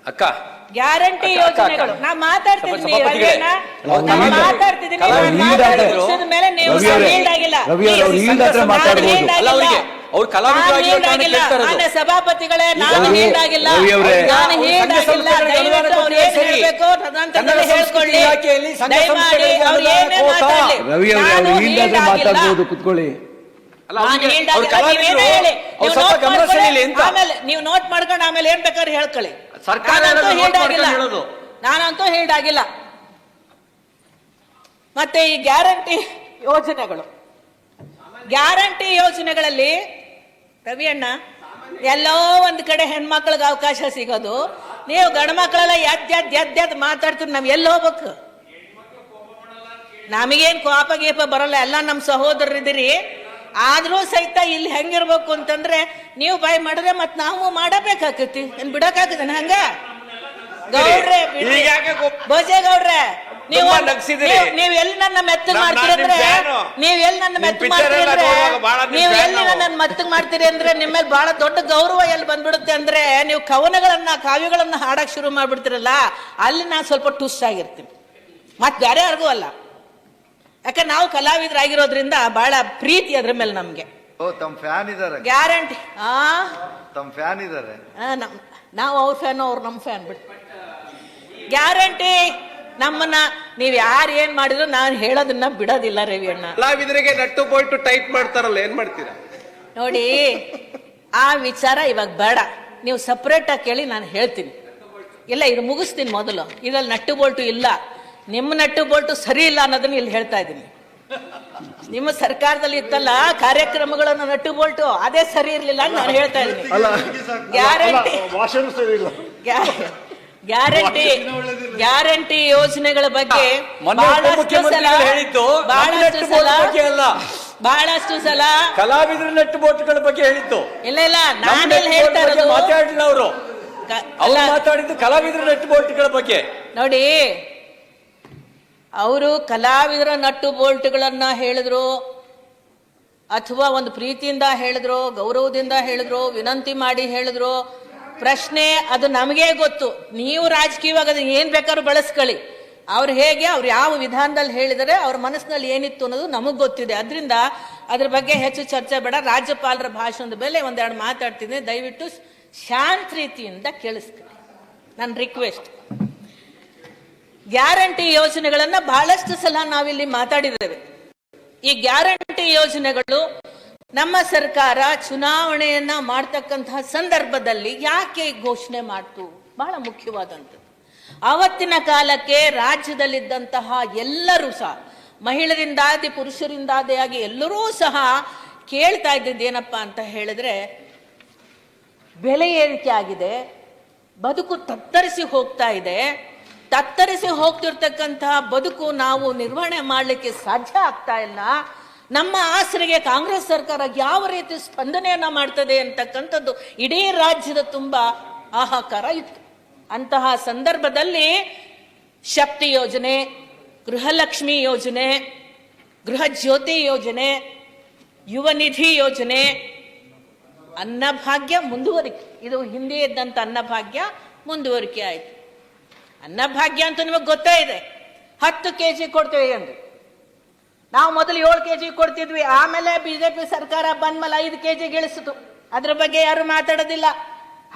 ಅಕ್ಕ ಗ್ಯಾರಂಟಿ ಯೋಜನೆಗಳು ನಾ ಮಾತಾಡ್ತಿದ್ದೀನಿ ಮೇಲೆ ನೀವು ಸಭಾಪತಿಗಳೇ ನಾನು ಹೇಳ್ದಾಗಿಲ್ಲ ದಯವಿಟ್ಟು ಅವ್ರು ಏನ್ ಹೇಳ್ಬೇಕು ತದನಂತರದಲ್ಲಿ ಹೇಳ್ಕೊಳ್ಳಿ ದಯಮಾಡಿ ಅವ್ರು ಏನೇ ಮಾತಾಡಲಿ ಕುತ್ಕೊಳ್ಳಿ ಆಮೇಲೆ ನೀವು ನೋಟ್ ಮಾಡ್ಕೊಂಡು ಆಮೇಲೆ ಏನ್ ಬೇಕಾದ್ರೆ ಹೇಳ್ಕೊಳ್ಳಿ. ನಾನಂತೂ ಹೇಳ್ದಾಗಿಲ್ಲ. ಮತ್ತೆ ಈ ಗ್ಯಾರಂಟಿ ಯೋಜನೆಗಳಲ್ಲಿ ರವಿ ಅಣ್ಣ ಎಲ್ಲೋ ಒಂದ್ ಕಡೆ ಹೆಣ್ಮಕ್ಳಿಗೆ ಅವಕಾಶ ಸಿಗೋದು, ನೀವು ಗಂಡು ಮಕ್ಕಳೆಲ್ಲ ಎದ್ ಮಾತಾಡ್ತೀರಿ. ನಾವ್ ಎಲ್ಲಿ ಹೋಗ್ಬೇಕು? ನಮಗೇನ್ ಕೋಪ ಗೀಪ ಬರಲ್ಲ, ಎಲ್ಲ ನಮ್ ಸಹೋದರರಿದ್ದೀರಿ. ಆದ್ರೂ ಸಹಿತ ಇಲ್ಲಿ ಹೆಂಗಿರ್ಬೇಕು ಅಂತಂದ್ರೆ ನೀವು ಬಾಯ್ ಮಾಡಿದ್ರೆ ಮತ್ ನಾವು ಮಾಡಬೇಕಾಕತಿ. ಏನ್ ಬಿಡಕಾಕತ ಹಂಗ? ಗೌಡ್ರೆ ಭೋಜೇಗೌಡ್ರೆ ನೀವ್ ಎಲ್ಲಿ ನನ್ನ ಮೆತ್ತಗ್ ಮಾಡ್ತೀರಿ ಅಂದ್ರೆ ಮೆತ್ತಗ್ ಮಾಡ್ತೀರಿ ಅಂದ್ರೆ ನಿಮ್ಮಲ್ಲಿ ಬಹಳ ದೊಡ್ಡ ಗೌರವ ಎಲ್ಲಿ ಬಂದ್ಬಿಡುತ್ತೆ ಅಂದ್ರೆ ನೀವು ಕಾವ್ಯಗಳನ್ನ ಹಾಡಕ್ ಶುರು ಮಾಡ್ಬಿಡ್ತೀರಲ್ಲ, ಅಲ್ಲಿ ನಾನು ಸ್ವಲ್ಪ ಟುಸ್ ಆಗಿರ್ತೀನಿ. ಮತ್ ಬೇರೆ ಯಾರಿಗೂ ಅಲ್ಲ, ಯಾಕಂದ್ರೆ ನಾವು ಕಲಾವಿದರಾಗಿರೋದ್ರಿಂದ ಬಹಳ ಪ್ರೀತಿ ಅದ್ರ ಮೇಲೆ ನಮ್ಗೆ. ಗ್ಯಾರಂಟಿ ನಾವು ಅವ್ರ ಫ್ಯಾನ್, ಅವ್ರು ನಮ್ ಫ್ಯಾನ್. ಬಿಟ್ಟು ಗ್ಯಾರಂಟಿ ನಮ್ಮನ್ನ ನೀವ್ ಯಾರು ಏನ್ ಮಾಡಿದ್ರು ನಾನು ಹೇಳೋದನ್ನ ಬಿಡೋದಿಲ್ಲ ರವಿ ಅಣ್ಣ. ಕಲಾವಿದರಿಗೆ ನಟ್ಟು ಬೋಲ್ಟು ಟೈಟ್ ಮಾಡ್ತಾರಲ್ಲ, ಏನ್ ಮಾಡ್ತೀರಾ ನೋಡಿ. ಆ ವಿಚಾರ ಇವಾಗ ಬೇಡ, ನೀವು ಸಪ್ರೇಟ್ ಆಗಿ ಕೇಳಿ ನಾನು ಹೇಳ್ತೀನಿ. ಇಲ್ಲ ಇದು ಮುಗಿಸ್ತೀನಿ ಮೊದಲು. ಇದ್ರಲ್ಲಿ ನಟ್ಟು ಬೋಲ್ಟು ಇಲ್ಲ, ನಿಮ್ಮ ನಟ್ಟು ಬೋಲ್ಟು ಸರಿ ಇಲ್ಲ ಅನ್ನೋದನ್ನ ಇಲ್ಲಿ ಹೇಳ್ತಾ ಇದ್ದೀನಿ. ನಿಮ್ಮ ಸರ್ಕಾರದಲ್ಲಿ ಇತ್ತಲ್ಲ ಕಾರ್ಯಕ್ರಮಗಳನ್ನು ನಟ್ಟು ಬೋಲ್ಟು, ಅದೇ ಸರಿ ಇರ್ಲಿಲ್ಲ ಅಂತ ನಾನು ಹೇಳ್ತಾ ಇದ್ದೀನಿ. ಗ್ಯಾರಂಟಿ ಯೋಜನೆಗಳ ಬಗ್ಗೆ ಬಹಳಷ್ಟು ಸಲ ಕಲಾವಿದರ ನಟ್ಟು ಬೋಲ್ಟ್ಗಳ ಬಗ್ಗೆ ಹೇಳಿದ್ದು. ಇಲ್ಲ ನಾನೆಲ್ಲ ಹೇಳ್ತಾ ಇರೋದು ಮಾತಾಡಿಲ್ಲ ಅವರು ಮಾತಾಡಿದ್ದು ಕಲಾವಿದರ ನಟ್ಟು ಬೋಲ್ಟ್ಗಳ ಬಗ್ಗೆ. ನೋಡಿ, ಅವರು ಕಲಾವಿದರ ನಟ್ಟು ಬೋಲ್ಟ್ಗಳನ್ನ ಹೇಳಿದ್ರು ಅಥವಾ ಒಂದು ಪ್ರೀತಿಯಿಂದ ಹೇಳಿದ್ರು, ಗೌರವದಿಂದ ಹೇಳಿದ್ರು, ವಿನಂತಿ ಮಾಡಿ ಹೇಳಿದ್ರು, ಪ್ರಶ್ನೆ ಅದು ನಮಗೇ ಗೊತ್ತು. ನೀವು ರಾಜಕೀಯವಾಗಿ ಅದನ್ನ ಏನ್ ಬೇಕಾದ್ರೂ ಬಳಸ್ಕೊಳ್ಳಿ. ಅವ್ರು ಹೇಗೆ ಅವ್ರು ಯಾವ ವಿಧಾನದಲ್ಲಿ ಹೇಳಿದರೆ ಅವ್ರ ಮನಸ್ಸಿನಲ್ಲಿ ಏನಿತ್ತು ಅನ್ನೋದು ನಮಗ್ ಗೊತ್ತಿದೆ. ಅದರಿಂದ ಅದ್ರ ಬಗ್ಗೆ ಹೆಚ್ಚು ಚರ್ಚೆ ಬೇಡ. ರಾಜ್ಯಪಾಲರ ಭಾಷಣದ ಮೇಲೆ ಒಂದೆರಡು ಮಾತಾಡ್ತಿದ್ದೀನಿ, ದಯವಿಟ್ಟು ಶಾಂತ ರೀತಿಯಿಂದ ಕೇಳಿಸ್ಕೊಳ್ಳಿ, ನನ್ನ ರಿಕ್ವೆಸ್ಟ್. ಗ್ಯಾರಂಟಿ ಯೋಜನೆಗಳನ್ನ ಬಹಳಷ್ಟು ಸಲ ನಾವಿಲ್ಲಿ ಮಾತಾಡಿದ್ದೇವೆ. ಈ ಗ್ಯಾರಂಟಿ ಯೋಜನೆಗಳು ನಮ್ಮ ಸರ್ಕಾರ ಚುನಾವಣೆಯನ್ನ ಮಾಡ್ತಕ್ಕಂತಹ ಸಂದರ್ಭದಲ್ಲಿ ಯಾಕೆ ಘೋಷಣೆ ಮಾಡ್ತು? ಬಹಳ ಮುಖ್ಯವಾದಂಥದ್ದು. ಆವತ್ತಿನ ಕಾಲಕ್ಕೆ ರಾಜ್ಯದಲ್ಲಿದ್ದಂತಹ ಎಲ್ಲರೂ ಸಹ, ಮಹಿಳೆಯರಿಂದಾದಿ ಪುರುಷರಿಂದಾದಿ ಆಗಿ ಎಲ್ಲರೂ ಸಹ ಕೇಳ್ತಾ ಇದ್ದಿದ್ದು ಏನಪ್ಪಾ ಅಂತ ಹೇಳಿದ್ರೆ, ಬೆಲೆ ಏರಿಕೆ ಆಗಿದೆ, ಬದುಕು ತತ್ತರಿಸಿ ಹೋಗ್ತಾ ಇದೆ, ತತ್ತರಿಸಿ ಹೋಗ್ತಿರ್ತಕ್ಕಂತಹ ಬದುಕು ನಾವು ನಿರ್ವಹಣೆ ಮಾಡಲಿಕ್ಕೆ ಸಾಧ್ಯ ಆಗ್ತಾ ಇಲ್ಲ. ನಮ್ಮ ಆಸರೆಗೆ ಕಾಂಗ್ರೆಸ್ ಸರ್ಕಾರ ಯಾವ ರೀತಿ ಸ್ಪಂದನೆಯನ್ನ ಮಾಡ್ತದೆ ಅಂತಕ್ಕಂಥದ್ದು ಇಡೀ ರಾಜ್ಯದ ತುಂಬಾ ಹಾಹಾಕಾರ ಇತ್ತು. ಅಂತಹ ಸಂದರ್ಭದಲ್ಲಿ ಶಕ್ತಿ ಯೋಜನೆ, ಗೃಹಲಕ್ಷ್ಮಿ ಯೋಜನೆ, ಗೃಹ ಜ್ಯೋತಿ ಯೋಜನೆ, ಯುವ ನಿಧಿ ಯೋಜನೆ, ಅನ್ನಭಾಗ್ಯ ಮುಂದುವರಿಕೆ, ಇದು ಹಿಂದೆ ಇದ್ದಂತ ಅನ್ನಭಾಗ್ಯ ಮುಂದುವರಿಕೆ ಆಯ್ತು. ಅನ್ನಭಾಗ್ಯ ಅಂತ ನಿಮಗೆ ಗೊತ್ತೇ ಇದೆ, 10 kg ಕೊಡ್ತೇವೆ ಎಂದು. ನಾವು ಮೊದಲು 7 kg ಕೊಡ್ತಿದ್ವಿ, ಆಮೇಲೆ ಬಿಜೆಪಿ ಸರ್ಕಾರ ಬಂದ್ಮೇಲೆ 5 kg ಇಳಿಸಿತು. ಅದ್ರ ಬಗ್ಗೆ ಯಾರು ಮಾತಾಡೋದಿಲ್ಲ.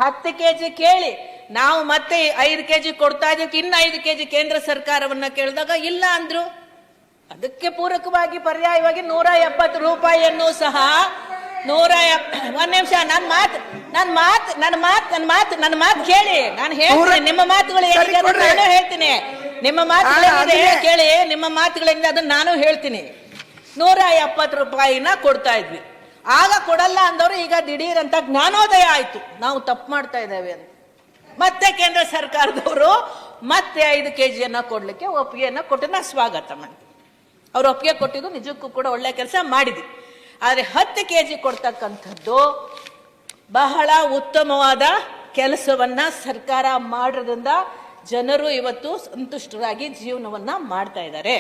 10 kg ಕೇಳಿ ನಾವು ಮತ್ತೆ 5 kg ಕೊಡ್ತಾ ಇದಕ್ಕೆ ಇನ್ನು 5 kg ಕೇಂದ್ರ ಸರ್ಕಾರವನ್ನ ಕೇಳಿದಾಗ ಇಲ್ಲ ಅಂದ್ರು. ಅದಕ್ಕೆ ಪೂರಕವಾಗಿ ಪರ್ಯಾಯವಾಗಿ 170 ರೂಪಾಯಿಯನ್ನು ಸಹ ಒಂದ್ ನಿಮಿಷ ನನ್ನ ಮಾತು ಕೇಳಿ. ನಾನು ಹೇಳ್ತೀನಿ, ನಿಮ್ಮ ಮಾತುಗಳು ಏನಿದೆ ನಾನು ಹೇಳ್ತೀನಿ. ನಿಮ್ಮ ಮಾತುಗಳೇನಿದೆ ಕೇಳಿ, ನಿಮ್ಮ ಮಾತುಗಳಿಂದ ಅದನ್ನ ನಾನು ಹೇಳ್ತೀನಿ. 170 ರೂಪಾಯಿನ ಕೊಡ್ತಾ ಇದ್ವಿ. ಆಗ ಕೊಡಲ್ಲ ಅಂದವರು ಈಗ ದಿಢೀರ್ ಅಂತ ಜ್ಞಾನೋದಯ ಆಯ್ತು, ನಾವು ತಪ್ಪು ಮಾಡ್ತಾ ಇದ್ದೇವೆ ಅಂತ. ಮತ್ತೆ ಕೇಂದ್ರ ಸರ್ಕಾರದವರು ಮತ್ತೆ 5 kg ಕೊಡ್ಲಿಕ್ಕೆ ಒಪ್ಪಿಗೆಯನ್ನ ಕೊಟ್ಟು ಸ್ವಾಗತ ಮಾಡ್ತೀವಿ. ಅವ್ರು ಒಪ್ಪಿಗೆ ಕೊಟ್ಟಿದ್ದು ನಿಜಕ್ಕೂ ಕೂಡ ಒಳ್ಳೆ ಕೆಲಸ ಮಾಡಿದ್ವಿ. ಆದರೆ 10 kg ಕೊಡ್ತಕ್ಕಂಥದ್ದು ಬಹಳ ಉತ್ತಮವಾದ ಕೆಲಸವನ್ನ ಸರ್ಕಾರ ಮಾಡೋದ್ರಿಂದ ಜನರು ಇವತ್ತು ಸಂತುಷ್ಟರಾಗಿ ಜೀವನವನ್ನ ಮಾಡ್ತಾ ಇದ್ದಾರೆ.